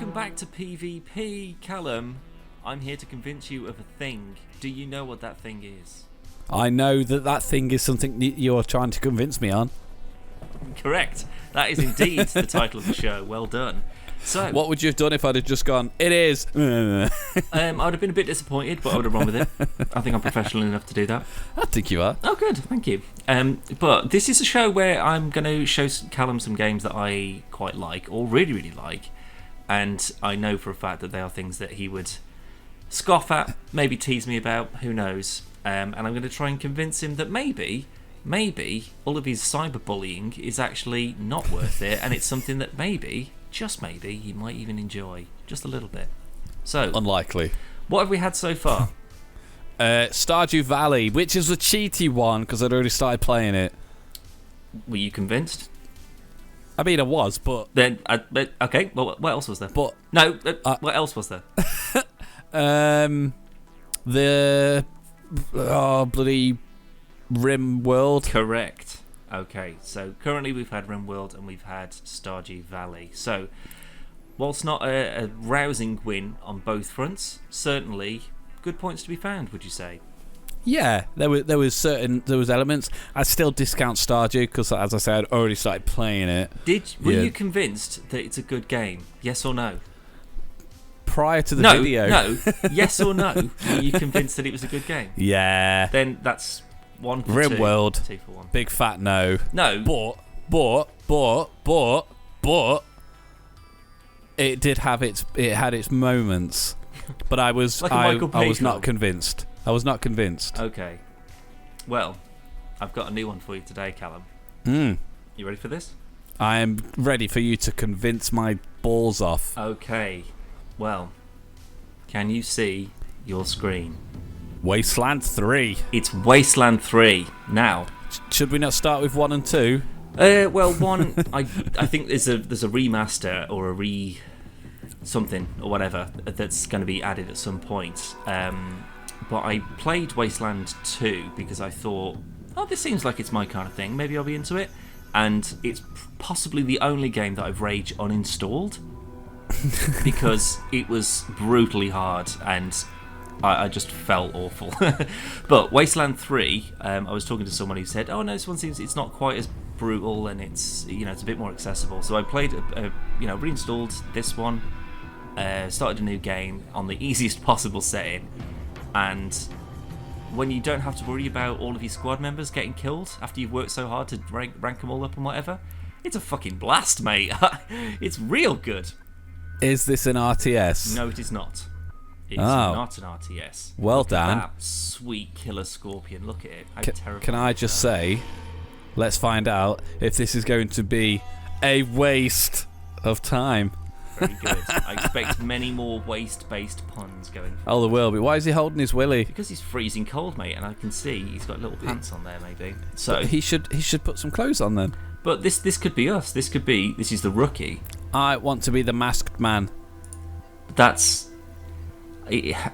Welcome back to PvP, Callum. I'm here to convince you of a thing. Do you know what that thing is? I know that thing is something you're trying to convince me on. Correct. That is indeed the title of the show. Well done. So, what would you have done if I'd have just gone, it is? I'd have been a bit disappointed, but I would have run with it. I think I'm professional enough to do that. I think you are. Oh, good. Thank you. But this is a show where I'm going to show Callum some games that I quite like, or really, really like. And I know for a fact that they are things that he would scoff at, maybe tease me about, who knows. And I'm going to try and convince him that maybe all of his cyberbullying is actually not worth it, and it's something that maybe, just maybe, he might even enjoy just a little bit. So, unlikely. What have we had so far? Stardew Valley, which is a cheaty one because I'd already started playing it. Were you convinced? I mean, I was, but then okay. Well, what else was there? But no, what else was there? The bloody Rim World. Correct. Okay, so currently we've had RimWorld and we've had Stardew Valley. So, whilst not a rousing win on both fronts, certainly good points to be found, would you say? Yeah, there was elements. I still discount Stardew because, as I said, I'd already started playing it. Were you convinced that it's a good game? Yes or no? Prior to the video. No. Yes or no? Were you convinced that it was a good game? Yeah. Then that's 1 for RimWorld. 2 for 1. Big fat no. No. But it did have its moments. But I was not convinced. I was not convinced. Okay. Well, I've got a new one for you today, Callum. You ready for this? I am ready for you to convince my balls off. Okay. Well, can you see your screen? Wasteland 3. It's Wasteland 3. Now, should we not start with 1 and 2? Well, 1, I think there's a remaster or a something or whatever that's going to be added at some point. But I played Wasteland 2 because I thought, oh, this seems like it's my kind of thing. Maybe I'll be into it. And it's possibly the only game that I've rage uninstalled because it was brutally hard and I just felt awful. But Wasteland 3, I was talking to someone who said, oh no, this one seems it's not quite as brutal and it's it's a bit more accessible. So I played, reinstalled this one, started a new game on the easiest possible setting. And when you don't have to worry about all of your squad members getting killed after you've worked so hard to rank them all up and whatever, it's a fucking blast, mate. It's real good. Is this an RTS? No, it is not. It's not an RTS. Well look done. At that sweet killer scorpion. Look at it. How terrifying. Can I just say, let's find out if this is going to be a waste of time. Very good. I expect many more waste-based puns going forward. Oh, there will be. Why is he holding his willy? Because he's freezing cold, mate, and I can see he's got little pants on there, maybe. So but he should put some clothes on then. But this could be us. This is the rookie. I want to be the masked man. That's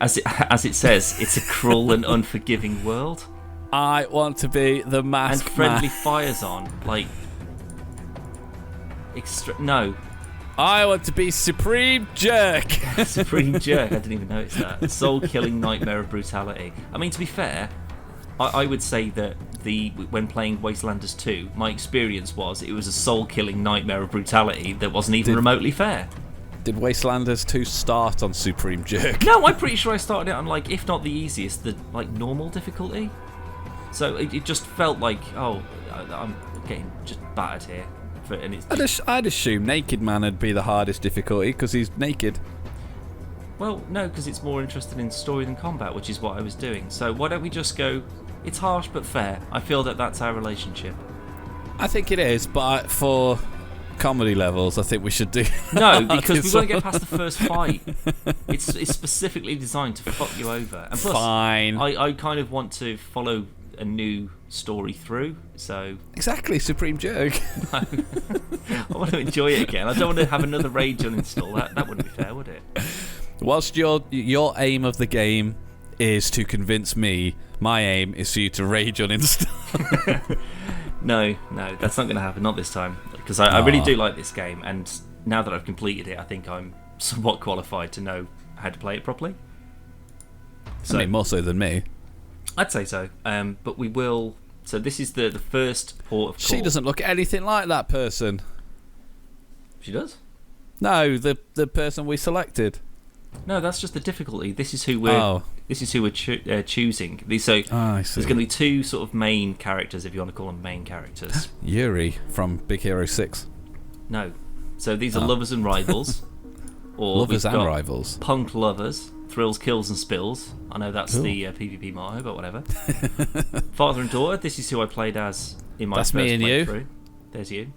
as it says. It's a cruel and unforgiving world. I want to be the masked and friendly man. fire's on. Like no. I want to be Supreme Jerk. Supreme Jerk. I didn't even notice that. Soul-killing nightmare of brutality. I mean, to be fair, I would say that when playing Wastelanders 2, my experience was it was a soul-killing nightmare of brutality that wasn't even remotely fair. Did Wastelanders 2 start on Supreme Jerk? No, I'm pretty sure I started it on, like, if not the easiest, the normal difficulty. So it just felt like, oh, I'm getting just battered here. And I'd assume Naked Man would be the hardest difficulty because he's naked. Well, no, because it's more interested in story than combat, which is what I was doing. So why don't we just go, it's harsh but fair. I feel that that's our relationship. I think it is, but for comedy levels, I think we should do... No, because we won't get past the first fight. It's specifically designed to fuck you over. And plus, fine. I kind of want to follow a new story through, so... Exactly, Supreme Jerk. No. I want to enjoy it again. I don't want to have another rage uninstall. That wouldn't be fair, would it? Whilst your aim of the game is to convince me, my aim is for you to rage uninstall. No, that's not going to happen. Not this time, because I really do like this game, and now that I've completed it, I think I'm somewhat qualified to know how to play it properly. So, I mean, more so than me. I'd say so. But we will. So this is the first port of call. She doesn't look anything like that person. She does? No, the person we selected. No, that's just the difficulty. This is who we're choosing. So there's going to be two sort of main characters, if you want to call them main characters. Yuri from Big Hero 6. No. So these are lovers and rivals. Or lovers and rivals. Punk lovers, thrills, kills and spills. I know that's the PvP motto, but whatever. Father and daughter. This is who I played as in my first playthrough. You. There's you.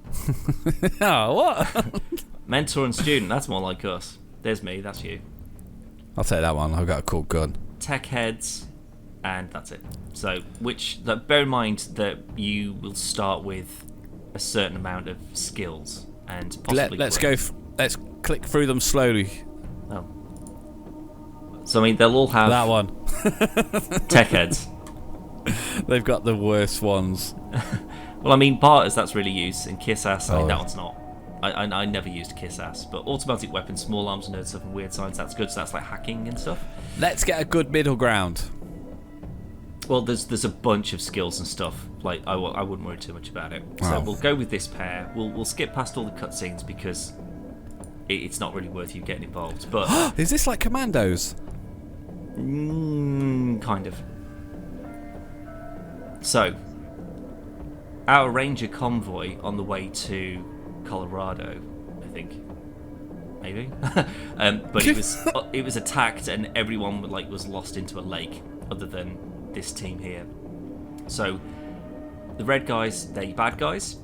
Oh, what? Mentor and student. That's more like us. There's me. That's you. I'll take that one. I've got a cool gun. Tech heads, and that's it. So, bear in mind that you will start with a certain amount of skills and possibly. Let's click through them slowly. Oh. So I mean, they'll all have that one. Tech heads. They've got the worst ones. Well, I mean, Barters, that's really used, and Kiss Ass, that one's not. I never used Kiss Ass, but automatic weapons, small arms, nerd stuff, and weird signs, that's good, so that's like hacking and stuff. Let's get a good middle ground. Well, there's a bunch of skills and stuff. Like, I wouldn't worry too much about it. So we'll go with this pair. We'll skip past all the cutscenes because it's not really worth you getting involved. But is this like Commandos? Kind of. So, our ranger convoy on the way to Colorado, I think, maybe. But it was attacked and everyone was lost into a lake, other than this team here. So the red guys, they're bad guys.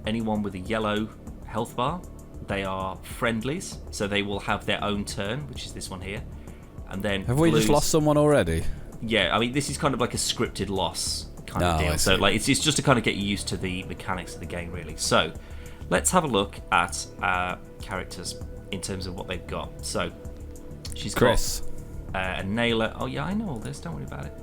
Anyone with a yellow health bar, they are friendlies, so they will have their own turn, which is this one here. And then have we just lost someone already? Yeah, I mean, this is kind of like a scripted loss kind of deal. So it's just to kind of get you used to the mechanics of the game, really. So let's have a look at our characters in terms of what they've got. So she's Chris. Got a nailer. Oh yeah, I know all this. Don't worry about it.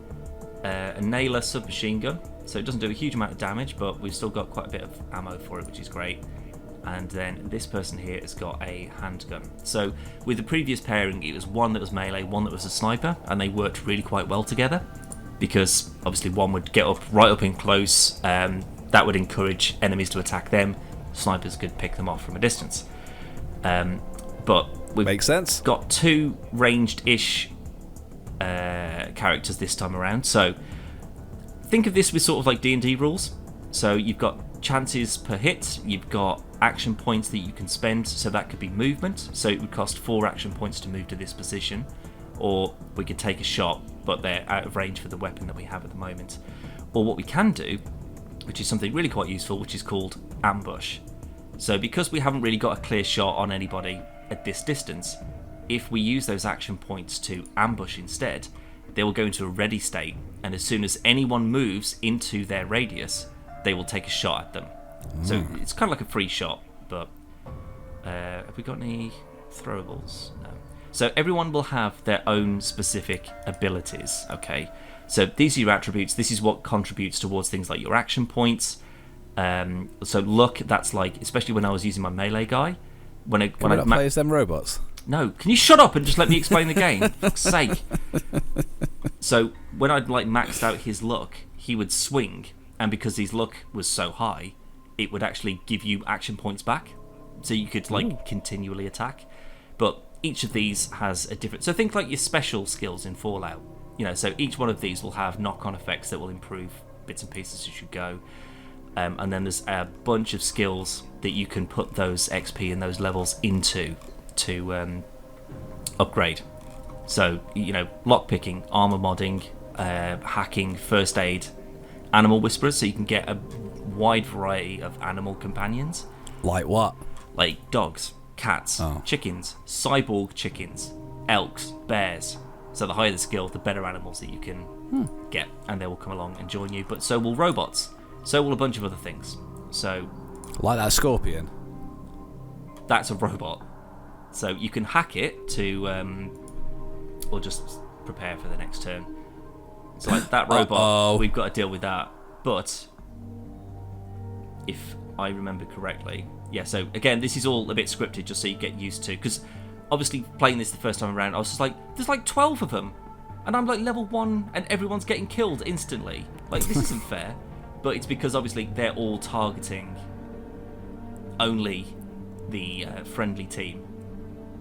A nailer submachine gun. So it doesn't do a huge amount of damage, but we've still got quite a bit of ammo for it, which is great. And then this person here has got a handgun. So with the previous pairing, it was one that was melee, one that was a sniper, and they worked really quite well together because obviously one would get right up in close. That would encourage enemies to attack them. Snipers could pick them off from a distance. But we've makes sense. Got two ranged-ish characters this time around. So think of this with sort of like D&D rules. So you've got chances per hit, you've got action points that you can spend, so that could be movement, so it would cost 4 action points to move to this position, or we could take a shot but they're out of range for the weapon that we have at the moment. Or what we can do, which is something really quite useful, which is called ambush. So because we haven't really got a clear shot on anybody at this distance, if we use those action points to ambush instead, they will go into a ready state, and as soon as anyone moves into their radius, they will take a shot at them. So it's kind of like a free shot, but have we got any throwables? No. So everyone will have their own specific abilities, okay? So these are your attributes. This is what contributes towards things like your action points. So luck, that's like, especially when I was using my melee guy. When I play as them robots? No, can you shut up and just let me explain the game? For fuck's sake. So when I'd maxed out his luck, he would swing, and because his luck was so high, it would actually give you action points back, so you could continually attack. But each of these has a different. So think like your special skills in Fallout. So each one of these will have knock-on effects that will improve bits and pieces as you go. And then there's a bunch of skills that you can put those XP and those levels into to upgrade. So lockpicking, armor modding, hacking, first aid, animal whisperers, so you can get a wide variety of animal companions. Like what? Like dogs, cats, chickens, cyborg chickens, elks, bears. So the higher the skill, the better animals that you can get, and they will come along and join you. But so will robots. So will a bunch of other things. So, like that scorpion. That's a robot. So you can hack it to, or just prepare for the next turn. So like that robot, we've got to deal with that. But if I remember correctly, yeah. So again, this is all a bit scripted, just so you get used to. Because obviously playing this the first time around, I was just like, there's like 12 of them, and I'm like level 1, and everyone's getting killed instantly. Like, this isn't fair. But it's because obviously they're all targeting only the friendly team.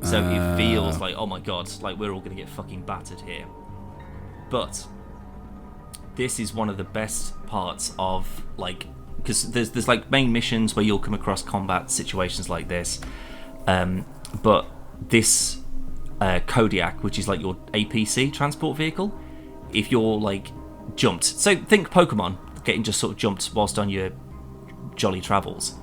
So it feels like, oh my god, like we're all going to get fucking battered here. But this is one of the best parts of, like, because there's like main missions where you'll come across combat situations like this. But this Kodiak, which is like your APC transport vehicle, if you're like jumped, so think Pokemon getting just sort of jumped whilst on your jolly travels,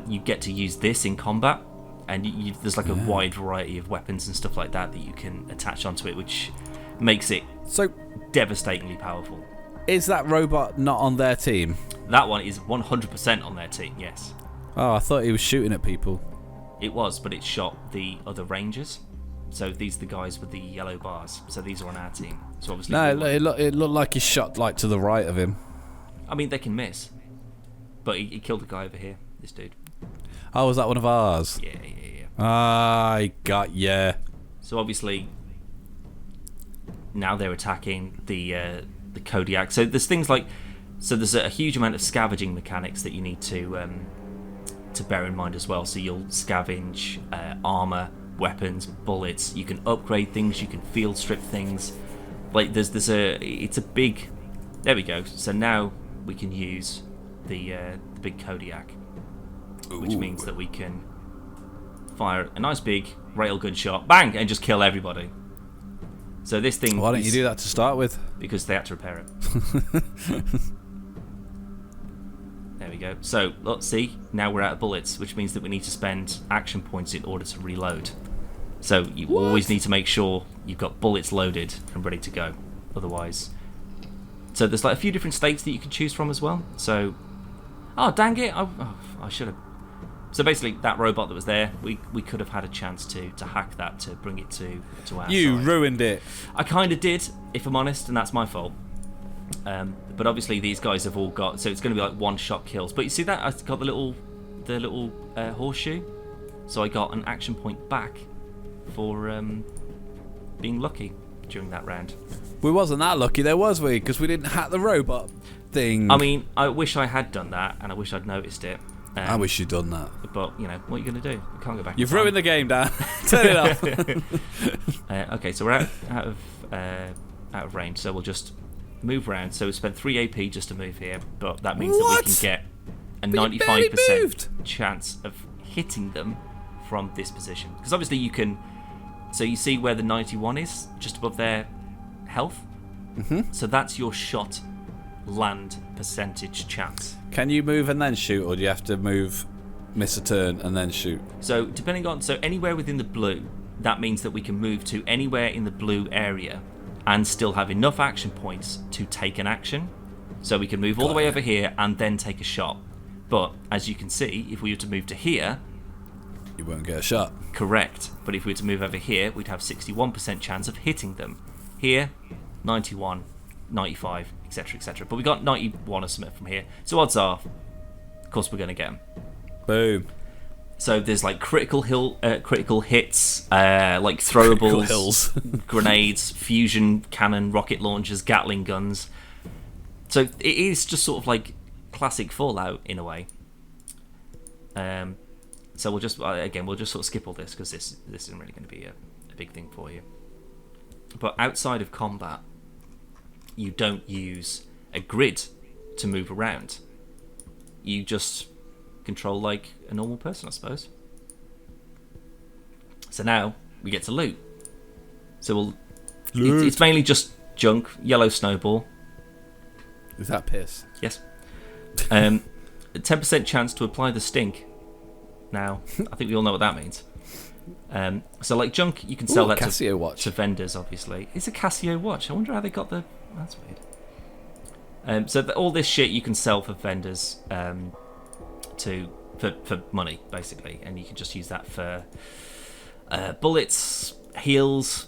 you get to use this in combat, and there's like a wide variety of weapons and stuff like that you can attach onto it, which makes it so devastatingly powerful. Is that robot not on their team? That one is 100% on their team, yes. Oh, I thought he was shooting at people. It was, but it shot the other rangers. So these are the guys with the yellow bars. So these are on our team. So obviously, no, it looked like he shot like to the right of him. I mean, they can miss, but he killed a guy over here. This dude. Oh, was that one of ours? Yeah. I got So obviously, now they're attacking the Kodiak. So there's things like, so there's a huge amount of scavenging mechanics that you need to bear in mind as well. So you'll scavenge armor, weapons, bullets. You can upgrade things. You can field strip things. Like it's a big. There we go. So now we can use the big Kodiak, which means that we can fire a nice big railgun shot, bang, and just kill everybody. So this thing. Why don't you do that to start with? Because they had to repair it. There we go. So let's see. Now we're out of bullets, which means that we need to spend action points in order to reload. So you always need to make sure you've got bullets loaded and ready to go. Otherwise, so there's like a few different states that you can choose from as well. So, oh dang it! I should have. So basically, that robot that was there, we could have had a chance to hack that to bring it to our You side. ruined it. I kind of did, if I'm honest, and that's my fault. But obviously these guys have all got, so it's going to be like one-shot kills. But you see that I got the little horseshoe, so I got an action point back for being lucky during that round. We wasn't that lucky, though, was we? Because we didn't hack the robot thing. I mean, I wish I had done that, and I wish I'd noticed it. I wish you'd done that. But, you know, what are you going to do? You can't go back. You've ruined the game, Dan. Turn it off. Okay, so we're out of range, so we'll just move around. So we spent 3 AP just to move here, but that means that we can get a 95% chance of hitting them from this position. Because obviously you can... So you see where the 91 is, just above their health? Mm-hmm. So that's your shot land percentage chance. Can you move and then shoot, or do you have to move, miss a turn, and then shoot? So depending on... So anywhere within the blue, that means that we can move to anywhere in the blue area and still have enough action points to take an action. So we can move all the way over here and then take a shot. But as you can see, if we were to move to here... You won't get a shot. Correct. But if we were to move over here, we'd have 61% chance of hitting them. Here, 91, 95, etc, etc. But we got 91 or something from here. So odds are, of course, we're going to get them. Boom. So there's like critical hits, like throwables, grenades, fusion cannon, rocket launchers, Gatling guns. So it is just sort of like classic Fallout in a way. So we'll just sort of skip all this because this isn't really going to be a big thing for you. But outside of combat, you don't use a grid to move around. You just control like a normal person, I suppose. So now we get to loot. So it's mainly just junk, yellow snowball. Is that piss? Yes. 10% chance to apply the stink. Now, I think we all know what that means. So like junk, you can sell that Casio watch. To vendors, obviously. It's a Casio watch. I wonder how they got the... That's weird. So all this shit you can sell for vendors for money, basically. And you can just use that for bullets, heals.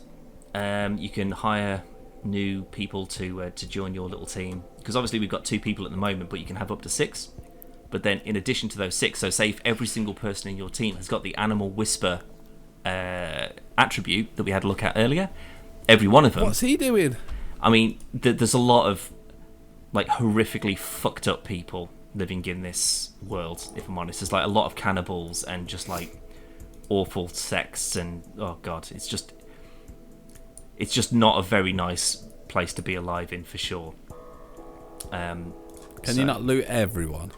You can hire new people to join your little team. Because obviously we've got 2 people at the moment, but you can have up to 6. But then in addition to those 6, so say if every single person in your team has got the Animal Whisper attribute that we had a look at earlier. Every one of them. What's he doing? I mean, there's a lot of like horrifically fucked up people living in this world, if I'm honest. There's like a lot of cannibals and just like awful sex, and oh god, it's just not a very nice place to be alive in, for sure. Can you not loot everyone?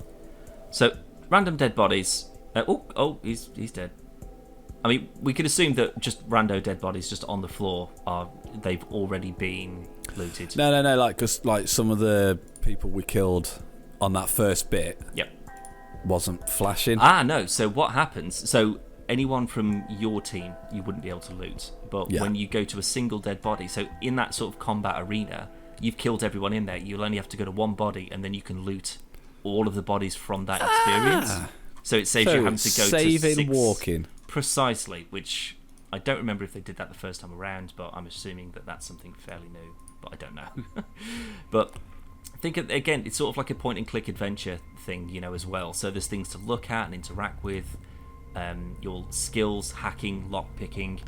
So random dead bodies. He's dead. I mean, we could assume that just rando dead bodies just on the floor they've already been looted. No, like, because like some of the people we killed on that first bit, yep, wasn't flashing. No. So what happens? So anyone from your team you wouldn't be able to loot, but when you go to a single dead body, so in that sort of combat arena, you've killed everyone in there. You'll only have to go to one body, and then you can loot all of the bodies from that experience. So it saves you having to go to 6. Walking. Precisely, which I don't remember if they did that the first time around, but I'm assuming that that's something fairly new, but I don't know. But I think, again, it's sort of like a point-and-click adventure thing, as well. So there's things to look at and interact with, your skills, hacking, lockpicking.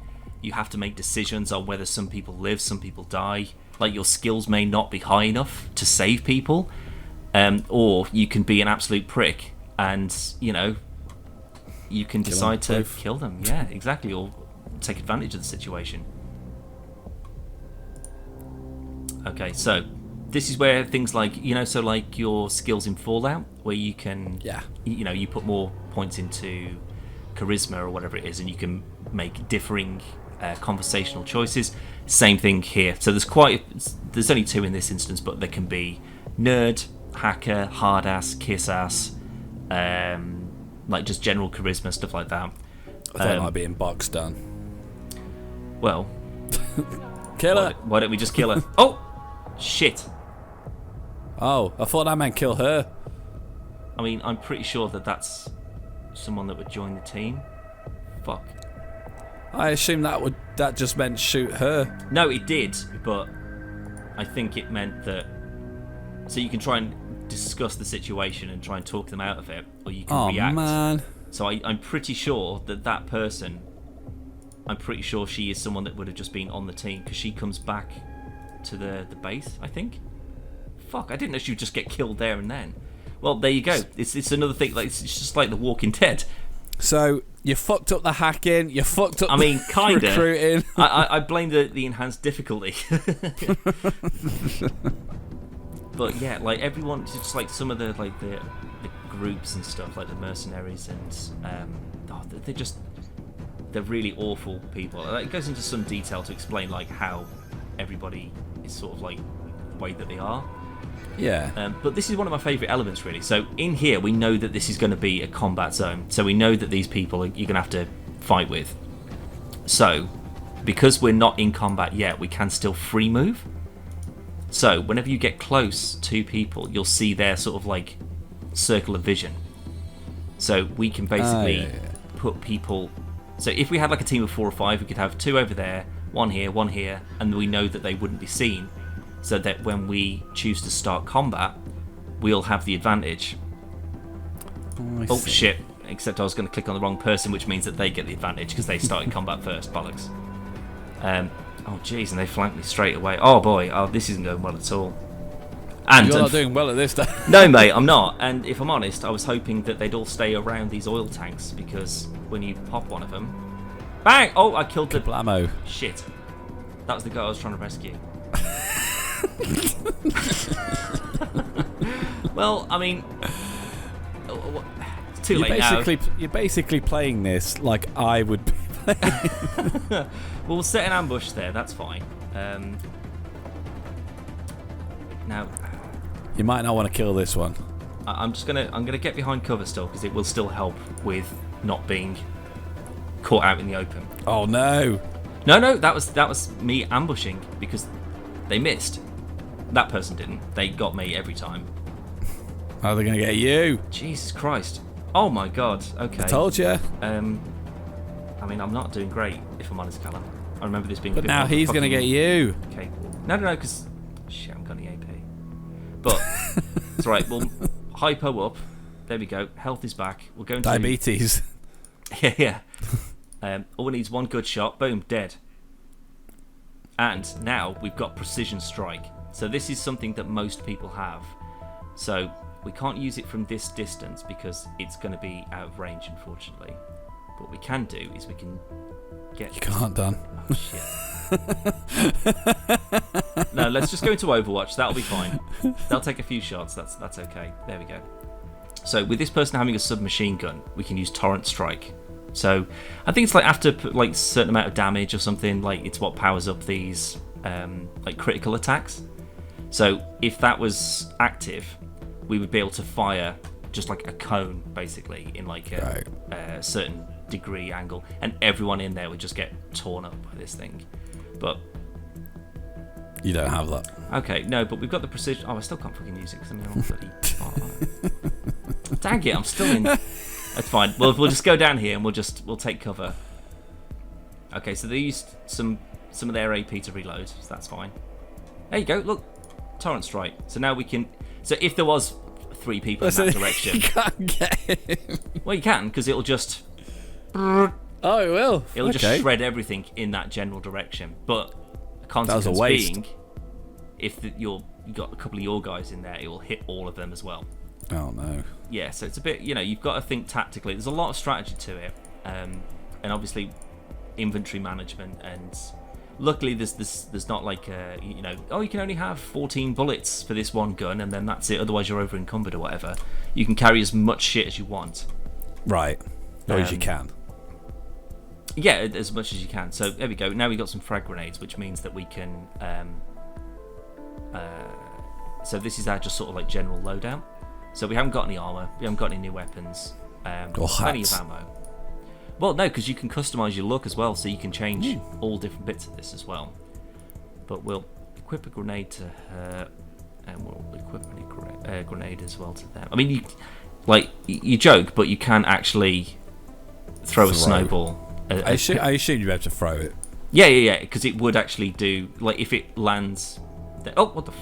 You have to make decisions on whether some people live, some people die. Like, your skills may not be high enough to save people, or you can be an absolute prick and, you can decide to kill them. Yeah, exactly, or take advantage of the situation. Okay, so this is where things like, so like your skills in Fallout, where you can, you put more points into charisma or whatever it is, and you can make differing conversational choices. Same thing here. So there's only 2 in this instance, but there can be nerd, hacker, hard ass, kiss ass, like just general charisma, stuff like that. I thought it might be in box done. Well, kill her. Why don't we just kill her? Oh, shit. Oh, I thought that meant kill her. I mean, I'm pretty sure that that's someone that would join the team. Fuck. I assume that just meant shoot her. No, it did, but I think it meant that. So you can try and discuss the situation and try and talk them out of it, or you can react. Man. So I'm pretty sure that person, I'm pretty sure she is someone that would have just been on the team, because she comes back to the base, I think. Fuck, I didn't know she would just get killed there and then. Well, there you go. It's another thing. Like, it's just like The Walking Dead. So you fucked up the hacking. You fucked up. I mean, kinda recruiting. I blame the enhanced difficulty. But yeah, like everyone, just like some of the groups and stuff, like the mercenaries, and they're really awful people. It goes into some detail to explain like how everybody is sort of like the way that they are. Yeah. But this is one of my favourite elements, really. So in here, we know that this is going to be a combat zone. So we know that these people you're going to have to fight with. So, because we're not in combat yet, we can still free move. So whenever you get close to people, you'll see their sort of like circle of vision. So we can basically put people. So if we had like a team of 4 or 5, we could have 2 over there, 1 here, and we know that they wouldn't be seen. So that when we choose to start combat, we'll have the advantage. Oh shit, except I was going to click on the wrong person, which means that they get the advantage because they started combat first. Bollocks. Oh jeez, and they flanked me straight away. Oh boy, this isn't going well at all. And you're not doing well at this time. No mate, I'm not. And if I'm honest, I was hoping that they'd all stay around these oil tanks, because when you pop one of them, bang! Oh, I killed the Kablamo. Shit, that was the guy I was trying to rescue. Well, I mean, it's too late now. You're basically playing this like I would be playing. Well, we'll set an ambush there. That's fine. Now, you might not want to kill this one. I'm gonna get behind cover still, because it will still help with not being caught out in the open. Oh no! No, that was me ambushing, because they missed. That person didn't. They got me every time. How are they going to get you? Jesus Christ. Oh my god. Okay. I told you. I mean, I'm not doing great, if I'm honest, Callum. I remember this being a But bit now he's going to get you. Okay. No, because... Shit, I'm going to AP. But, it's right. We'll hypo up. There we go. Health is back. We'll go into... Diabetes. Yeah. All we need is one good shot. Boom, dead. And now we've got precision strike. So this is something that most people have. So we can't use it from this distance because it's going to be out of range, unfortunately. What we can do is we can get... You can't, Dan. Oh, shit. No, let's just go into Overwatch. That'll be fine. They'll take a few shots. That's okay. There we go. So with this person having a submachine gun, we can use torrent strike. So I think it's like after like a certain amount of damage or something, like it's what powers up these like critical attacks. So if that was active, we would be able to fire just like a cone basically in like a certain degree angle, and everyone in there would just get torn up by this thing. But you don't have that. Okay, no, but we've got the precision. Oh, I still can't fucking use it because I'm in all bloody. Dang it, I'm still in. That's fine. We'll just go down here and we'll take cover. Okay, so they used some of their AP to reload, so that's fine. There you go. Look, torrent strike. So now we can. So if there was 3 people in that direction, you can't get him. Well, you can because it'll just. Oh, it will. It'll just shred everything in that general direction. But the consequence that was a waste. being, if you got a couple of your guys in there, it will hit all of them as well. Oh no. Yeah, so it's a bit, you've got to think tactically. There's a lot of strategy to it, and obviously inventory management. And luckily, there's not like you can only have 14 bullets for this one gun, and then that's it. Otherwise, you're over encumbered or whatever. You can carry as much shit as you want. Right. Or as you can. Yeah, as much as you can. So there we go. Now we got some frag grenades, which means that we can. So this is our just sort of like general loadout. So we haven't got any armor, we haven't got any new weapons, plenty of ammo. Well, no, because you can customize your look as well, so you can change all different bits of this as well. But we'll equip a grenade to her, and we'll equip a grenade as well to them. I mean, you joke, but you can actually throw a snowball. I assume you'd be able to throw it. Yeah, because it would actually do, like, if it lands... Oh, what the...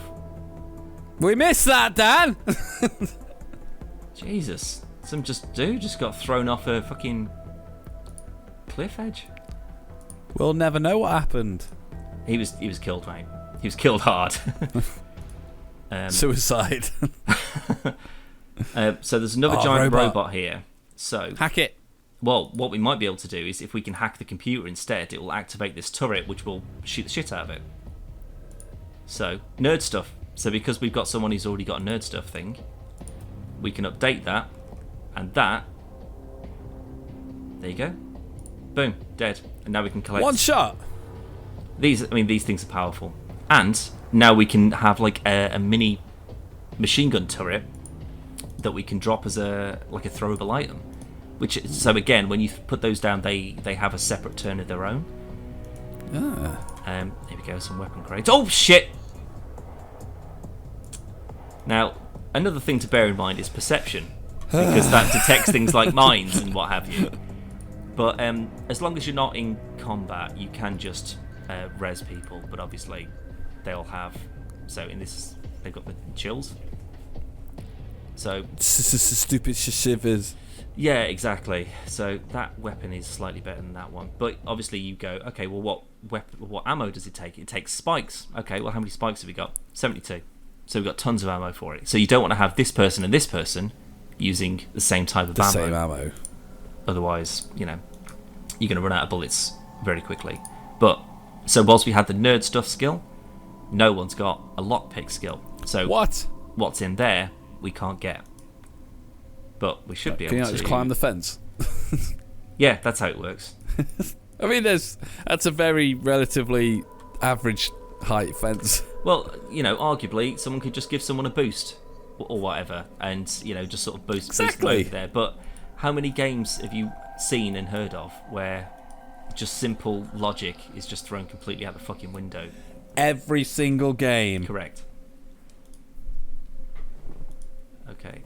We missed that, Dan! Jesus. Some dude just got thrown off a fucking cliff edge. We'll never know what happened. He was killed, mate. He was killed hard. Suicide. So there's another giant robot here. So hack it. Well, what we might be able to do is if we can hack the computer instead, it will activate this turret, which will shoot the shit out of it. So, nerd stuff. So because we've got someone who's already got a nerd stuff thing, we can update that, and that, there you go, boom, dead. And now we can collect... One shot! These things are powerful. And now we can have like a mini machine gun turret that we can drop as a throwable item. So again, when you put those down, they have a separate turn of their own. Here we go, some weapon crates. Oh shit! Now, another thing to bear in mind is perception, because that detects things like mines and what have you. But as long as you're not in combat, you can just res people. But obviously, they'll have. So in this, they've got the chills. So stupid shivers. Yeah, exactly. So that weapon is slightly better than that one. But obviously, you go, okay. Well, what ammo does it take? It takes spikes. Okay. Well, how many spikes have we got? 72. So we've got tons of ammo for it. So you don't want to have this person and this person using the same type of ammo. The same ammo. Otherwise, you're going to run out of bullets very quickly. But, so whilst we had the nerd stuff skill, no one's got a lockpick skill. So what's in there, we can't get. But we should be able to... Can you not just climb the fence? Yeah, that's how it works. I mean, that's a very relatively average height fence. Well, arguably, someone could just give someone a boost or whatever, and just sort of boost them over there. But how many games have you seen and heard of where just simple logic is just thrown completely out the fucking window? Every single game. Correct. Okay,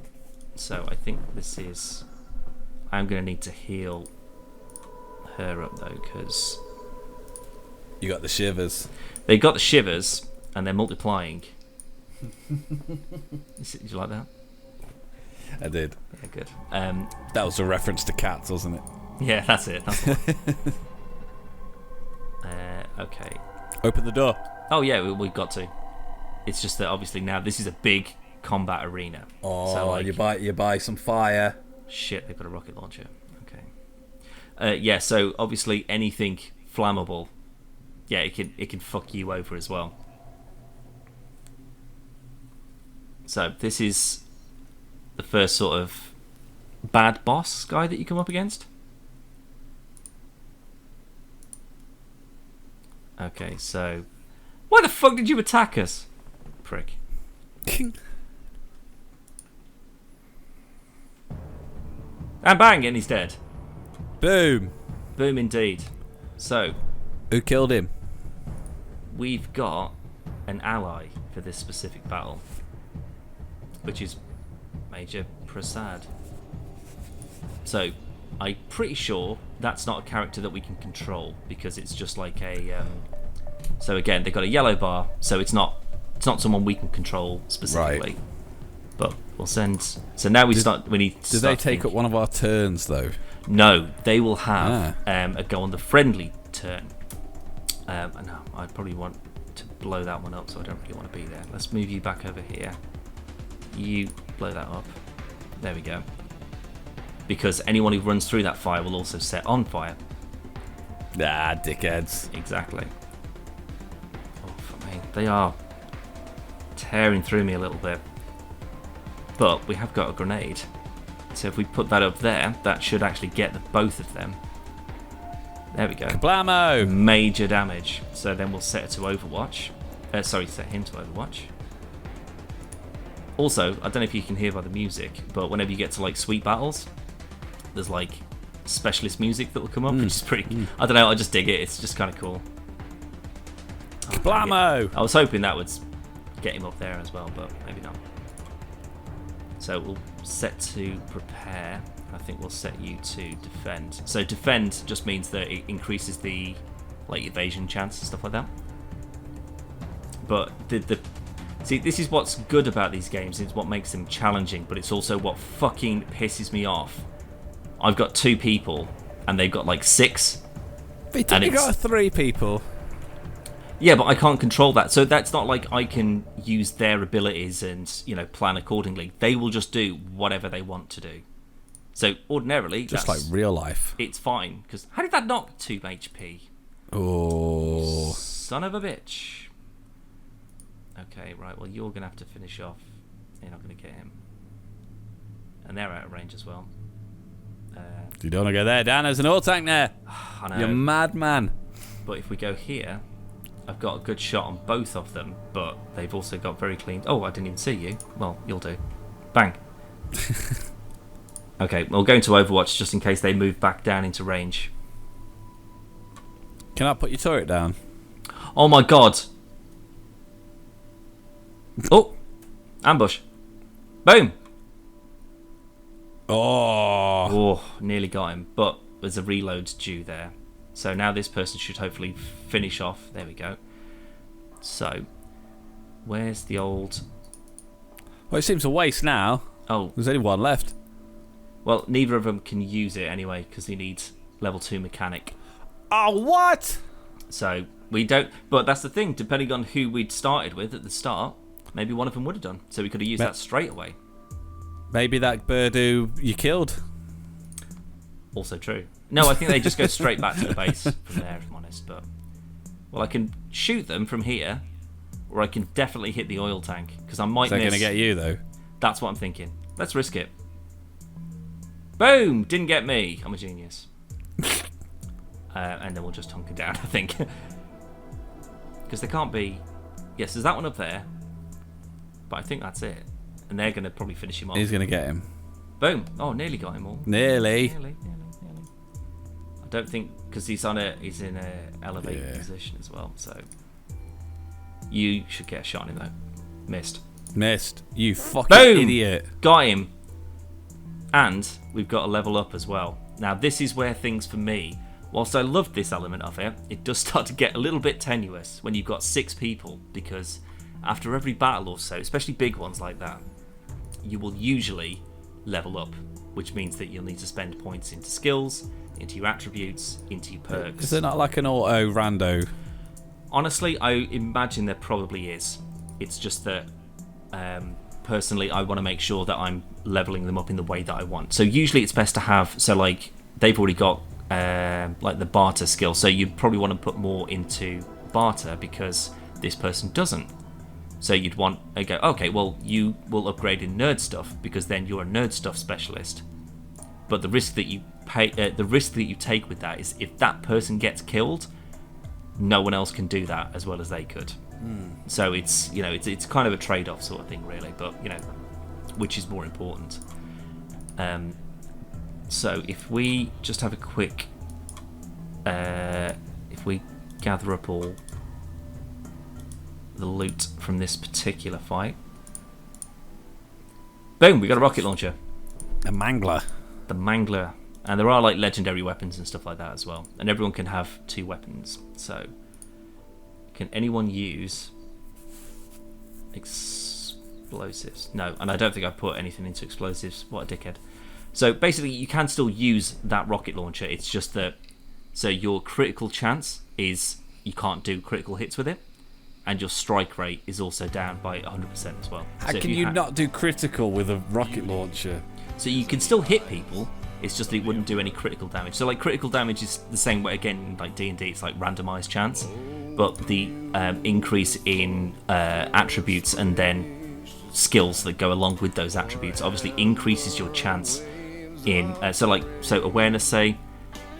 so I think this is... I'm going to need to heal her up though, because... You got the shivers. They got the shivers, and they're multiplying. Did you like that? I did. Yeah, good. That was a reference to cats, wasn't it? Yeah, that's it. That's the one. Okay. Open the door. Oh yeah, we've got to. It's just that obviously now this is a big combat arena. Oh, so like, you buy some fire. Shit, they've got a rocket launcher. Okay. Yeah, so obviously anything flammable, yeah, it can fuck you over as well. So this is the first sort of bad boss guy that you come up against. Okay, so why the fuck did you attack us, prick? And bang, and he's dead. Boom. Boom indeed. So, who killed him? We've got an ally for this specific battle, which is Major Prasad. So, I'm pretty sure that's not a character that we can control because it's just like a. So again, they've got a yellow bar, so it's not someone we can control specifically. Right. But we'll send. So now we need. Do they take up one of our turns though? No, they will have a go on the friendly turn. And I probably want to blow that one up, so I don't really want to be there. Let's move you back over here. You blow that up. There we go. Because anyone who runs through that fire will also set on fire. Ah, dickheads. Exactly. Oh, fuck me. They are tearing through me a little bit. But we have got a grenade. So if we put that up there, that should actually get the both of them. There we go. Kablamo! Major damage. So then we'll set it to Overwatch. Set him to Overwatch. Also, I don't know if you can hear by the music, but whenever you get to like sweet battles, there's like specialist music that will come up, which is pretty. I don't know. I just dig it. It's just kind of cool. Kablamo! I was hoping that would get him up there as well, but maybe not. So we'll set to prepare. I think we'll set you to defend. So defend just means that it increases the like evasion chance and stuff like that. But see, this is what's good about these games. It's what makes them challenging, but it's also what fucking pisses me off. I've got 2 people, and they've got like 6. But you got 3 people. Yeah, but I can't control that. So that's not like I can use their abilities and, plan accordingly. They will just do whatever they want to do. So ordinarily, just like real life, it's fine. Because how did that knock 2 HP? Oh, son of a bitch. Okay, right. Well, you're gonna have to finish off. You're not gonna get him, and they're out of range as well. You don't want to go there, Dan. There's an oil tank there. I know. You're madman. But if we go here, I've got a good shot on both of them. But they've also got very clean. Oh, I didn't even see you. Well, you'll do. Bang. Okay, we'll go into Overwatch just in case they move back down into range. Can I put your turret down? Oh my god. Oh, ambush. Boom. Oh, nearly got him, but there's a reload due there. So now this person should hopefully finish off. There we go. So, where's the old... Well, it seems a waste now. Oh. There's only one left. Well, neither of them can use it anyway, because he needs level 2 mechanic. Oh, what? So, we don't... But that's the thing, depending on who we'd started with at the start, maybe one of them would have done. So we could have used that straight away. Maybe that bird who you killed. Also true. No, I think they just go straight back to the base from there, if I'm honest. But well, I can shoot them from here, or I can definitely hit the oil tank because I might miss. Is that going to get you though? That's what I'm thinking. Let's risk it. Boom! Didn't get me. I'm a genius. And then we'll just hunker down, I think, because there can't be. Yes, there's that one up there, but I think that's it. And they're going to probably finish him off. He's going to get him. Boom. Oh, nearly got him all. Nearly. I don't think... Because he's in a elevated position as well. So you should get a shot on him, though. Missed. You fucking idiot. Got him. And we've got a level up as well. Now, this is where things, for me... Whilst I love this element of it, it does start to get a little bit tenuous when you've got 6 people. Because after every battle or so, especially big ones like that, you will usually level up, which means that you'll need to spend points into skills, into your attributes, into your perks. Is there not like an auto rando? Honestly, I imagine there probably is. It's just that personally I want to make sure that I'm leveling them up in the way that I want. So usually it's best to have, so like they've already got like the barter skill, so you probably want to put more into barter because this person doesn't. So you'd want to go, okay, well you will upgrade in nerd stuff because then you're a nerd stuff specialist. But the risk that you take with that is if that person gets killed, no one else can do that as well as they could. So it's it's kind of a trade-off sort of thing, really. But which is more important? So if we just have a quick, if we gather up all the loot from this particular fight, boom, we got a rocket launcher, a mangler, the mangler. And there are like legendary weapons and stuff like that as well. And everyone can have 2 weapons. So, can anyone use explosives? No, and I don't think I've put anything into explosives. What a dickhead. So basically, you can still use that rocket launcher. It's just that, so your critical chance is you can't do critical hits with it. And your strike rate is also down by 100% as well. How can you not do critical with a rocket launcher? So you can still hit people. It's just that it wouldn't do any critical damage. So like critical damage is the same way again, like D&D, it's like randomized chance, but the increase in attributes and then skills that go along with those attributes obviously increases your chance in. So awareness, say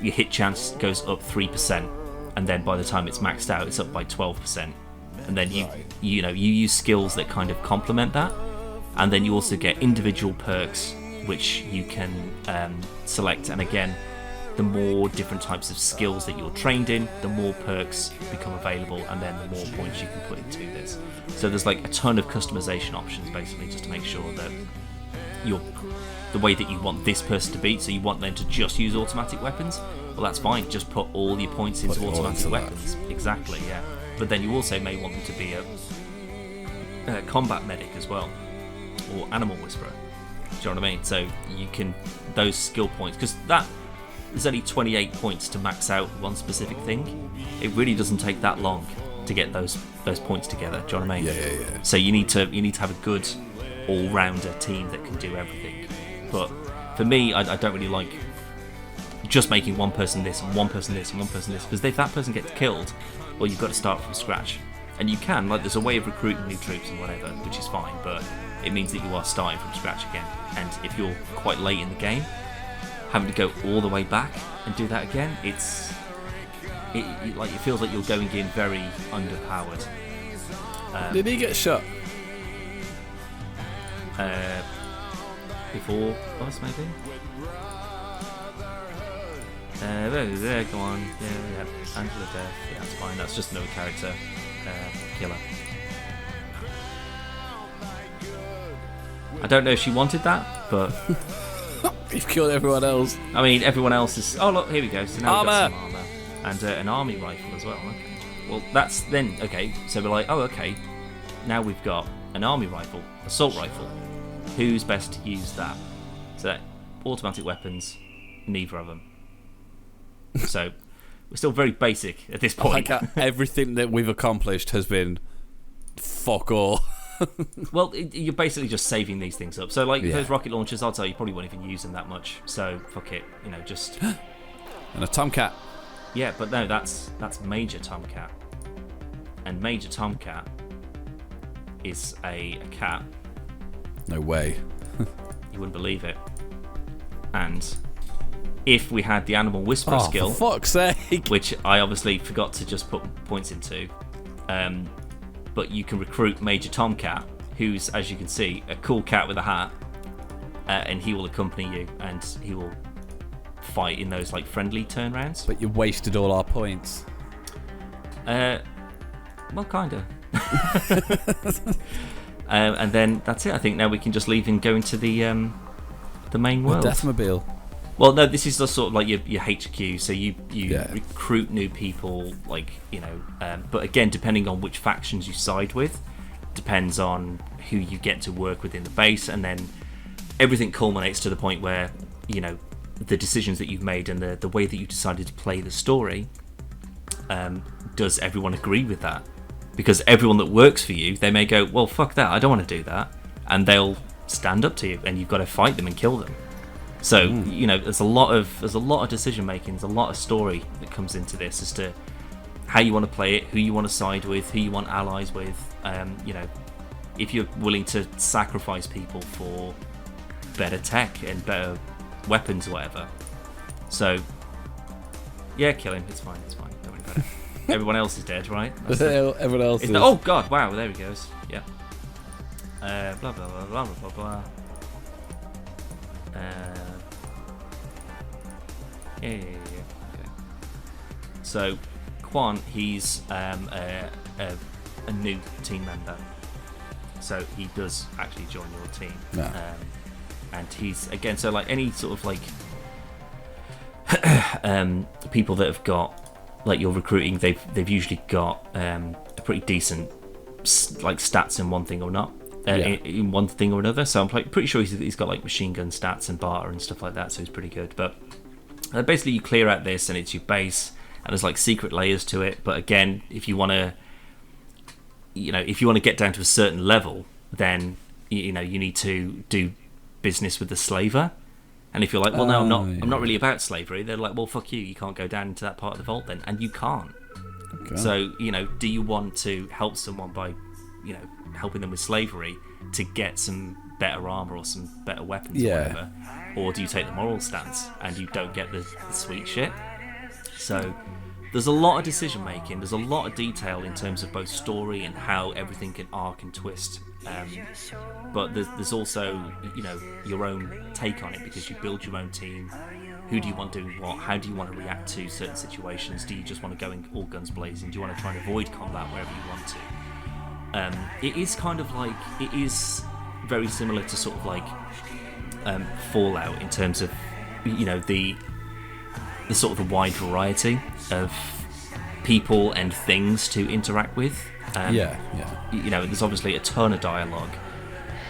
your hit chance goes up 3%, and then by the time it's maxed out, it's up by 12%. And then you use skills that kind of complement that, and then you also get individual perks which you can select. And again, the more different types of skills that you're trained in, the more perks become available, and then the more points you can put into this. So there's like a ton of customization options basically, just to make sure that you're the way that you want this person to be. So you want them to just use automatic weapons, well that's fine, just put all your points into automatic weapons. Exactly, yeah. But then you also may want them to be a combat medic as well, or animal whisperer. Do you know what I mean? So you can, those skill points, because there's only 28 points to max out one specific thing. It really doesn't take that long to get those points together. Do you know what I mean? Yeah. So you need to have a good all-rounder team that can do everything. But for me, I don't really like just making one person this and one person this and one person this, because if that person gets killed, well, you've got to start from scratch. And you can, like, there's a way of recruiting new troops and whatever, which is fine, but it means that you are starting from scratch again. And if you're quite late in the game, having to go all the way back and do that again, it feels like you're going in very underpowered. Did he get shot? Before us, maybe? There, go on. Yeah. Angela death. Yeah, that's fine. That's just another character killer. I don't know if she wanted that, but you've killed everyone else. I mean, everyone else is. Oh look, here we go. So now we've got some armor and an army rifle as well. Okay. Well, that's then okay. So we're like, oh okay. Now we've got an army rifle, assault rifle. Who's best to use that? So automatic weapons, neither of them. So we're still very basic at this point. Everything that we've accomplished has been fuck all. Well, you're basically just saving these things up. So, like, those rocket launchers, I'll tell you, probably won't even use them that much. So, fuck it, just... And a Tomcat. Yeah, but no, that's Major Tomcat. And Major Tomcat is a cat. No way. You wouldn't believe it. And if we had the Animal Whisperer skill... for fuck's sake! Which I obviously forgot to just put points into... but you can recruit Major Tomcat, who's, as you can see, a cool cat with a hat, and he will accompany you, and he will fight in those like friendly turn rounds. But you wasted all our points. Well, kinda. And then that's it. I think now we can just leave and go into the main world. Deathmobile. Well, no, this is the sort of like your HQ, so you recruit new people, like, but again, depending on which factions you side with, depends on who you get to work with in the base, and then everything culminates to the point where, the decisions that you've made and the way that you decided to play the story, does everyone agree with that? Because everyone that works for you, they may go, well, fuck that, I don't want to do that, and they'll stand up to you, and you've got to fight them and kill them. So there's a lot of decision making, there's a lot of story that comes into this as to how you want to play it, who you want to side with, who you want allies with. If you're willing to sacrifice people for better tech and better weapons or whatever. So yeah, kill him. It's fine. Don't worry about it. Everyone else is dead, right? Everyone else is. Oh god! Wow, there he goes. Yeah. Blah blah blah blah blah blah. Yeah. Okay. So, Quan, he's a new team member. So he does actually join your team. Yeah. And he's again, so like any sort of like people that have got like you're recruiting, they've usually got a pretty decent like stats in one thing or not. In one thing or another, so I'm pretty sure he's got like machine gun stats and barter and stuff like that, so he's pretty good. But basically, you clear out this, and it's your base, and there's like secret layers to it. But again, if you want to, get down to a certain level, then you need to do business with the slaver. And if you're like, well, no, I'm not really about slavery, they're like, well, fuck you, you can't go down into that part of the vault then, and you can't. Okay. So do you want to help someone by helping them with slavery to get some better armor or some better weapons or whatever, or do you take the moral stance and you don't get the sweet shit? So there's a lot of decision making, there's a lot of detail in terms of both story and how everything can arc and twist, but there's also your own take on it, because you build your own team. Who do you want doing what? How do you want to react to certain situations? Do you just want to go in all guns blazing? Do you want to try and avoid combat wherever you want to? It is kind of like, it is very similar to sort of like Fallout in terms of the sort of the wide variety of people and things to interact with. There's obviously a ton of dialogue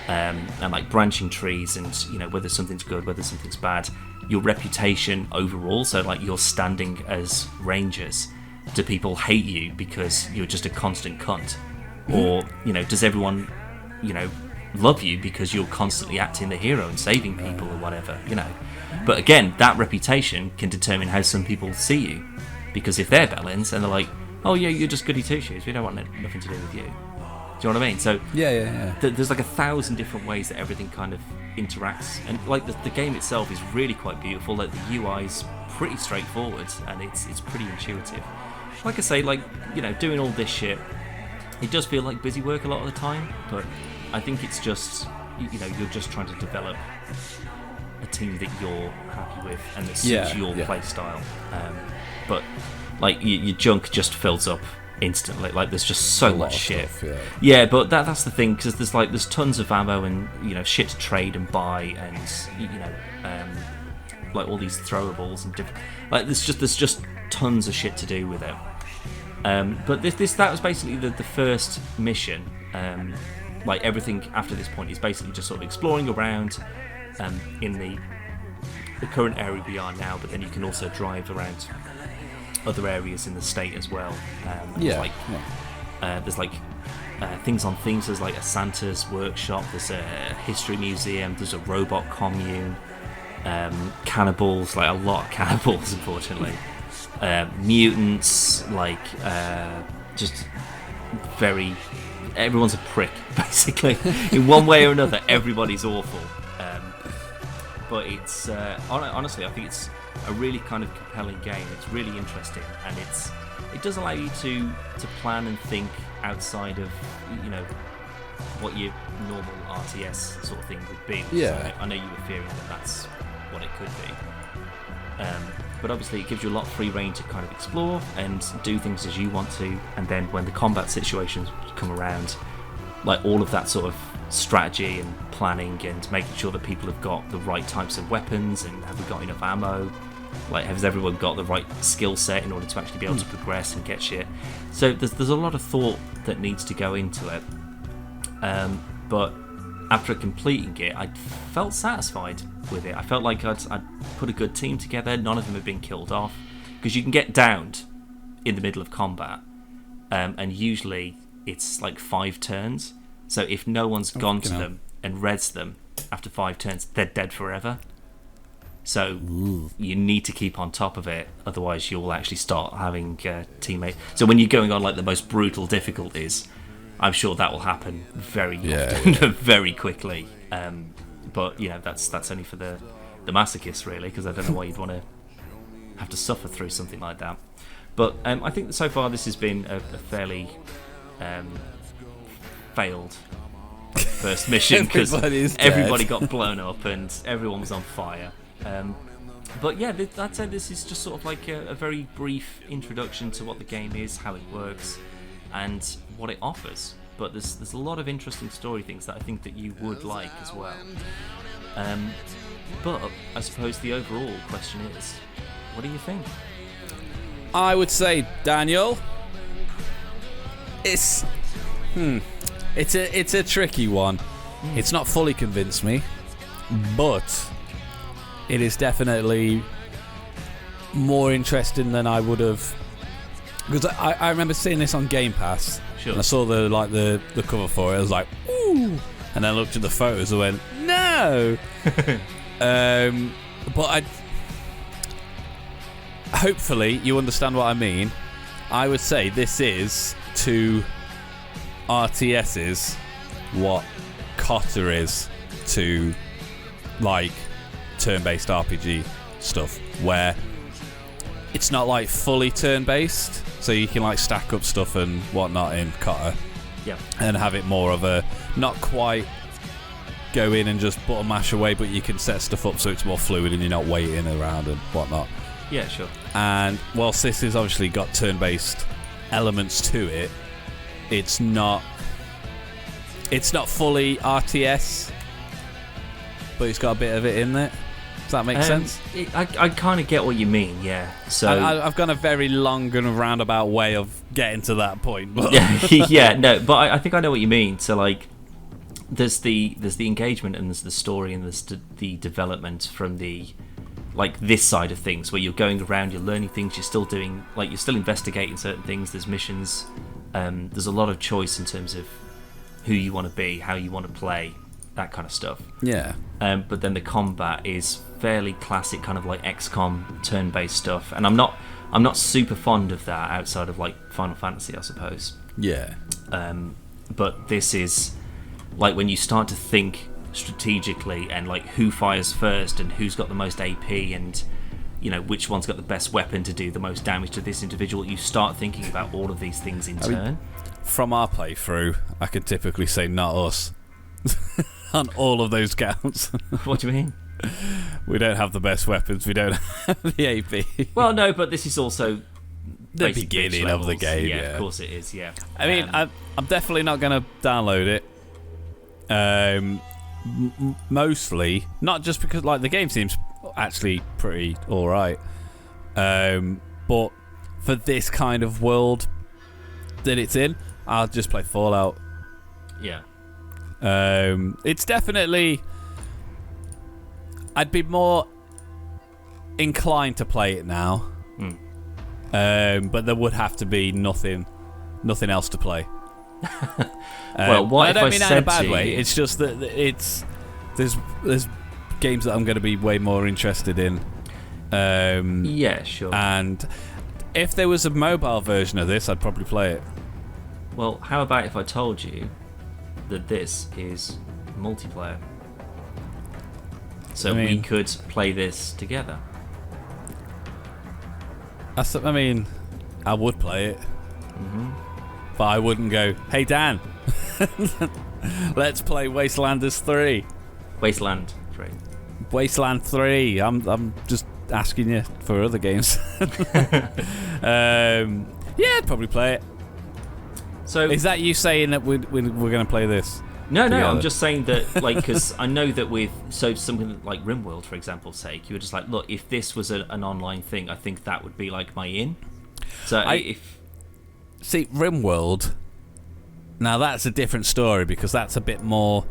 and like branching trees, and whether something's good, whether something's bad, your reputation overall. So like your standing as rangers, do people hate you because you're just a constant cunt? Or does everyone love you because you're constantly acting the hero and saving people or whatever? But again, that reputation can determine how some people see you, because if they're bellends and they're like, oh yeah, you're just goody two shoes, we don't want nothing to do with you. Do you know what I mean? So there's like 1,000 different ways that everything kind of interacts, and like the game itself is really quite beautiful. Like the UI's pretty straightforward and it's pretty intuitive. Like I say, like doing all this shit, it does feel like busy work a lot of the time, but I think it's just, you're just trying to develop a team that you're happy with and that suits your play style. But like your junk just fills up instantly. Like there's just so much shit. Stuff, but that's the thing, because there's tons of ammo and shit to trade and buy, and like all these throwables and different. Like there's just tons of shit to do with it. But that was basically the first mission. Like everything after this point is basically just sort of exploring around in the current area we are now, but then you can also drive around other areas in the state as well. There's things on things. There's like a Santa's workshop, there's a history museum, there's a robot commune, cannibals, like a lot of cannibals, unfortunately. Mutants, just very, everyone's a prick basically in one way or another. Everybody's awful, but it's honestly, I think it's a really kind of compelling game. It's really interesting, and it does allow you to plan and think outside of what your normal RTS sort of thing would be. So I know you were fearing that that's what it could be. But obviously it gives you a lot of free reign to kind of explore and do things as you want to, and then when the combat situations come around, like all of that sort of strategy and planning and making sure that people have got the right types of weapons and have we got enough ammo, like has everyone got the right skill set in order to actually be able to progress and get shit. So there's a lot of thought that needs to go into it, but after completing it, I felt satisfied with it. I felt like I'd put a good team together. None of them had been killed off, because you can get downed in the middle of combat, and usually it's like 5 turns. So if no one's gone to them and reds them after 5 turns, they're dead forever. So you need to keep on top of it, otherwise you'll actually start having teammates. So when you're going on like the most brutal difficulties, I'm sure that will happen very often, very quickly. But that's only for the masochists, really, because I don't know why you'd want to have to suffer through something like that. But I think that so far this has been a fairly failed first mission, because everybody got blown up and everyone was on fire. But yeah, I'd say this is just sort of like a very brief introduction to what the game is, how it works, and what it offers. But there's a lot of interesting story things that I think that you would like as well. But I suppose the overall question is, what do you think? I would say, Daniel, it's a tricky one. It's not fully convinced me, but it is definitely more interesting than I would have, because I remember seeing this on Game Pass. Sure. And I saw the cover for it. I was like, ooh, and then I looked at the photos and went, no. But hopefully you understand what I mean. I would say this is to RTS's what Cotter is to like turn-based RPG stuff, where it's not like fully turn-based, so you can like stack up stuff and whatnot in Cotter, and have it more of a not quite go in and just button mash away, but you can set stuff up so it's more fluid and you're not waiting around and whatnot. Yeah, sure. And whilst this has obviously got turn-based elements to it, it's not fully RTS, but it's got a bit of it in it. Does that make sense? I kind of get what you mean, yeah. So I've gone a very long and roundabout way of getting to that point. But yeah, no, but I think I know what you mean. So like, there's the engagement and there's the story and there's the development from the like this side of things, where you're going around, you're learning things, you're still doing like you're still investigating certain things. There's missions. There's a lot of choice in terms of who you want to be, how you want to play, that kind of stuff. Yeah. But then the combat is fairly classic, kind of like XCOM turn-based stuff, and I'm not super fond of that outside of like Final Fantasy, I suppose. Yeah. But this is like when you start to think strategically and like who fires first and who's got the most AP and which one's got the best weapon to do the most damage to this individual. You start thinking about all of these things in turn. From our playthrough, I can typically say not us on all of those counts. What do you mean? We don't have the best weapons. We don't have the AP. Well, no, but this is also the beginning of the game. Yeah, of course it is. Yeah. I mean, I'm definitely not going to download it. Mostly, not just because like the game seems actually pretty all right, but for this kind of world that it's in, I'll just play Fallout. Yeah. It's definitely, I'd be more inclined to play it now. But there would have to be nothing else to play. Well, what I don't mean that in a bad way. It's just that there's games that I'm going to be way more interested in. Yeah, sure. And if there was a mobile version of this, I'd probably play it. Well, how about if I told you that this is multiplayer? So we could play this together. I mean, I would play it. But I wouldn't go, hey Dan, let's play Wastelanders 3. Wasteland 3. Wasteland 3. I'm just asking you for other games. Yeah, I'd probably play it. So is that you saying that we're going to play this? No, I'm just saying that, like, because I know that with something like RimWorld, for example's sake, you were just like, look, if this was an online thing, I think that would be like my in. So see, RimWorld, now that's a different story because that's a bit more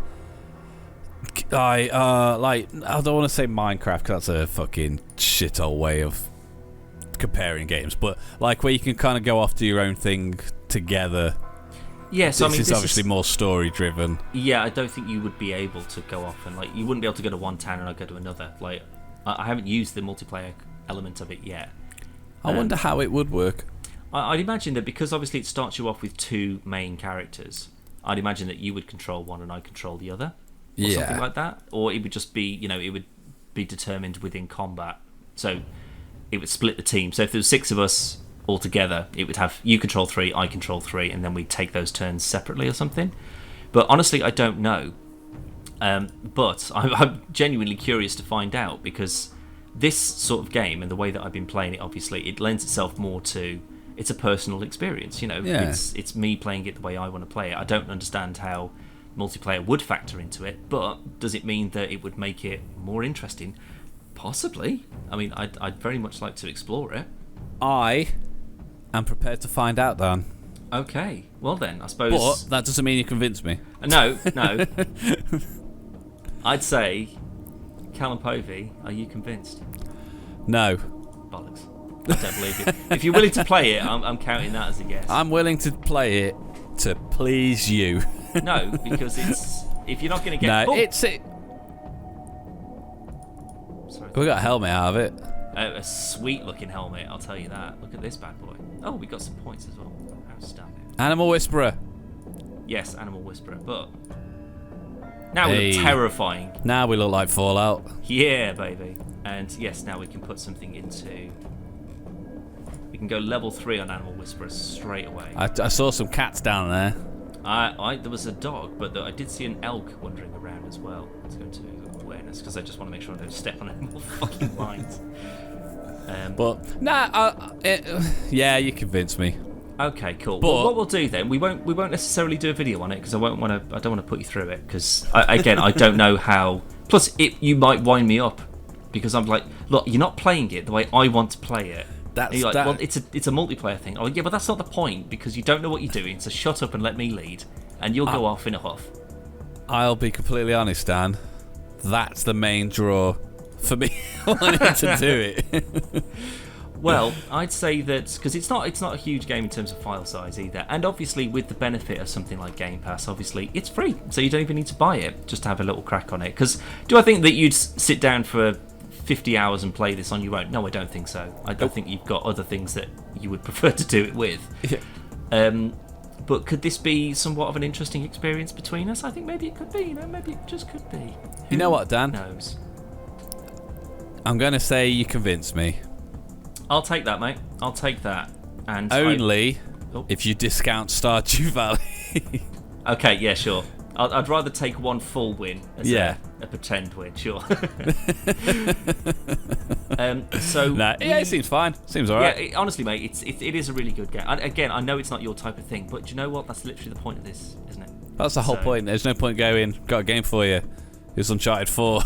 I don't want to say Minecraft because that's a fucking shithole way of comparing games, but like where you can kind of go off do your own thing together. Yeah, so this is obviously more story driven. Yeah, I don't think you would be able to go off and like you wouldn't be able to go to one town and I'd go to another. Like I haven't used the multiplayer element of it yet. I wonder how it would work. I'd imagine that because obviously it starts you off with two main characters. I'd imagine that you would control one and I'd control the other, or something like that. Or it would just be, it would be determined within combat. So it would split the team. So if there was 6 of us all together, it would have you control 3, I control 3, and then we take those turns separately or something. But honestly, I don't know. But I'm genuinely curious to find out because this sort of game and the way that I've been playing it, obviously, it lends itself more to. It's a personal experience, It's me playing it the way I want to play it. I don't understand how multiplayer would factor into it, but does it mean that it would make it more interesting? Possibly. I mean, I'd very much like to explore it. I am prepared to find out, Dan. Okay. Well then, I suppose. But that doesn't mean you convinced me. No. I'd say, Callum Povey, are you convinced? No. Bollocks. I don't believe you. If you're willing to play it, I'm counting that as a yes. I'm willing to play it to please you. No, because if you're not going to get... No, it's it. Sorry. We got a helmet out of it. A sweet-looking helmet, I'll tell you that. Look at this bad boy. Oh, we got some points as well. Outstanding. Animal Whisperer. Yes, Animal Whisperer, but... Now we look terrifying. Now we look like Fallout. Yeah, baby. And yes, now we can put something into... We can go level 3 on Animal Whisperer straight away. I saw some cats down there. There was a dog, but I did see an elk wandering around as well. Let's go to awareness, because I just want to make sure I don't step on any more fucking lines. Yeah, you convinced me. Okay, cool. But well, what we'll do then, we won't necessarily do a video on it because I don't want to put you through it because I don't know how. Plus, you might wind me up because I'm like, look, you're not playing it the way I want to play it. Well, it's a multiplayer thing. Oh yeah, but that's not the point because you don't know what you're doing. So shut up and let me lead, and you'll go off in a huff. I'll be completely honest, Dan. That's the main draw for me wanting to do it. Well, I'd say that because it's not a huge game in terms of file size either, and obviously with the benefit of something like Game Pass, obviously it's free, so you don't even need to buy it just to have a little crack on it. Because do I think that you'd sit down for 50 hours and play this on your own? No, I don't think so. I don't think you've got other things that you would prefer to do it with. Yeah. But could this be somewhat of an interesting experience between us? I think maybe it could be. Maybe it just could be. You know what, Dan? Who knows? I'm going to say you convinced me. I'll take that, mate. I'll take that. And only if you discount Stardew Valley. Okay, yeah, sure. I'd rather take one full win as a pretend win, sure. It seems fine. Seems alright. Yeah, honestly, mate, it is a really good game. And again, I know it's not your type of thing, but do you know what? That's literally the point of this, isn't it? That's the whole point. There's no point going, got a game for you. It's Uncharted 4.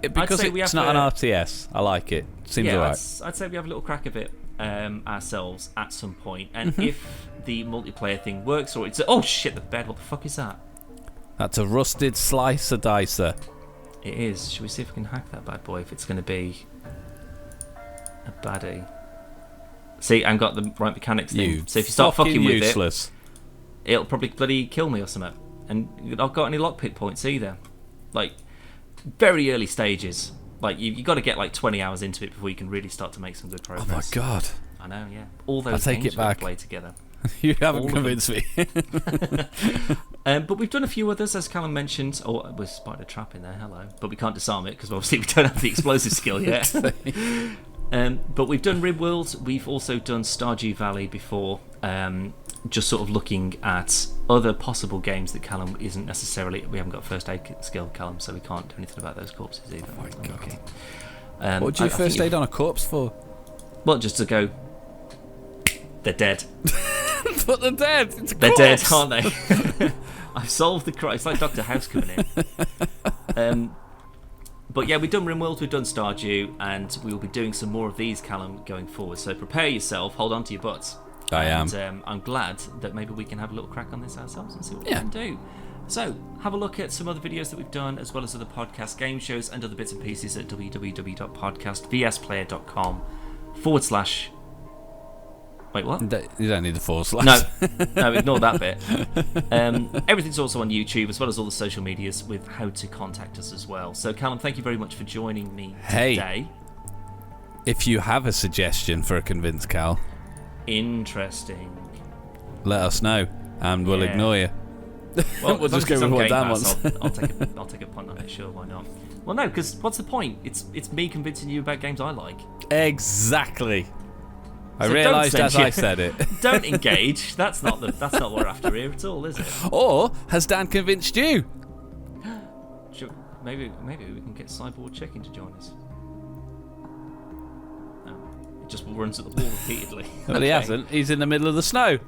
Because it's not an RTS, I like it. Seems alright. I'd say we have a little crack of it ourselves at some point. And if the multiplayer thing works, or it's oh shit, the bed. What the fuck is that? That's a rusted slicer dicer. It is. Should we see if we can hack that bad boy? If it's going to be a baddie. See, I've got the right mechanics thing. So if you start fucking with it, it'll probably bloody kill me or something. And I've not got any lockpick points either. Like very early stages. Like you got to get like 20 hours into it before you can really start to make some good progress. Oh my god! I know, yeah. All those games we play together. You haven't convinced me. But we've done a few others, as Callum mentioned. Oh, we spotted a trap in there. Hello, but we can't disarm it because obviously we don't have the explosive skill yet. But we've done RimWorld. We've also done Stardew Valley before. Just sort of looking at other possible games that Callum isn't necessarily. We haven't got first aid skill, Callum, so we can't do anything about those corpses either. Oh my god! What do you first aid on a corpse for? Well, just to go. They're dead. But they're dead. It's a they're corpse. Dead, aren't they? I've solved the crime. It's like Dr. House coming in. But yeah, we've done RimWorld, we've done Stardew, and we will be doing some more of these, Callum, going forward. So prepare yourself, hold on to your butts. I am. I'm glad that maybe we can have a little crack on this ourselves and see what we can do. So, have a look at some other videos that we've done, as well as other podcast game shows and other bits and pieces at www.podcastvsplayer.com/. Wait, what? You don't need the forward slash. No, ignore that bit. Everything's also on YouTube, as well as all the social medias with how to contact us as well. So, Callum, thank you very much for joining me today. If you have a suggestion for a Convince Cal, interesting, let us know, and we'll ignore you. Well, we'll just go with what Dan wants. I'll take a punt on it. Sure, why not? Well, no, because what's the point? It's me convincing you about games I like. Exactly. I So realised don't as send I said it. Don't engage. That's not what we're after here at all, is it? Or has Dan convinced you? Sure, maybe we can get Cyborg Chicken to join us. No, it just runs at the wall repeatedly. Well, he hasn't. He's in the middle of the snow.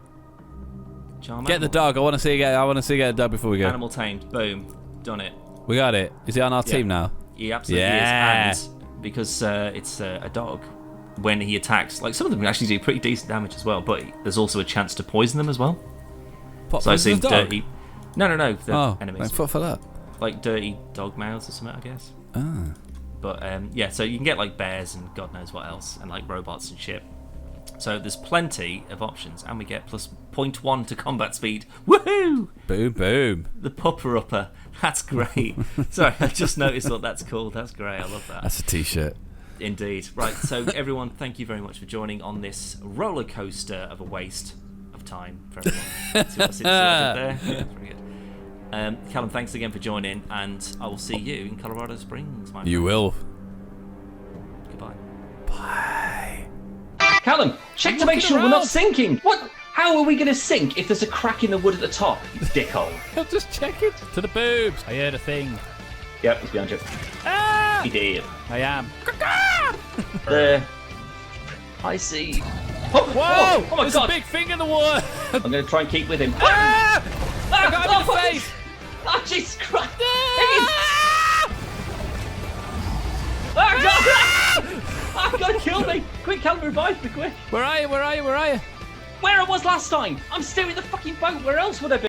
Charm Get the dog. I want to see get the dog before we go. Animal tamed. Boom. Done it. We got it. Is he on our team now? He absolutely is. And because it's a dog, when he attacks, like some of them can actually do pretty decent damage as well, but there's also a chance to poison them as well. What, So I've seen dog? dirty. No, the enemies. Thank fuck for that. Like dirty dog mouths or something, I guess. Ah. But so you can get like bears and God knows what else, and like robots and shit. So there's plenty of options, and we get plus 0.1 to combat speed. Woohoo! Boom, boom. The pupper upper. That's great. Sorry, I just noticed what that's called. That's great. I love that. That's a t-shirt. Indeed. Right, so everyone, thank you very much for joining on this roller coaster of a waste of time for everyone. See what I did there? Yeah, very good. Callum, thanks again for joining, and I will see you in Colorado Springs, my friend. You will. Goodbye. Bye. Callum, check to make sure we're not sinking. What? How are we going to sink if there's a crack in the wood at the top, you dickhole? I'll just check it. To the boobs. I heard a thing. Yep, he's behind you. Ah! He did. I am. There. I see. Oh, Whoa! oh my There's god! a big thing in the water. I'm going to try and keep with him. Ah! I got him in the what face. is- Oh, Jesus Christ! Ah! Oh, God! Oh, God, kill me! Quick, Callum, revive me, quick! Where are you? Where are you? Where are you? Where I was last time! I'm still in the fucking boat, where else would I be?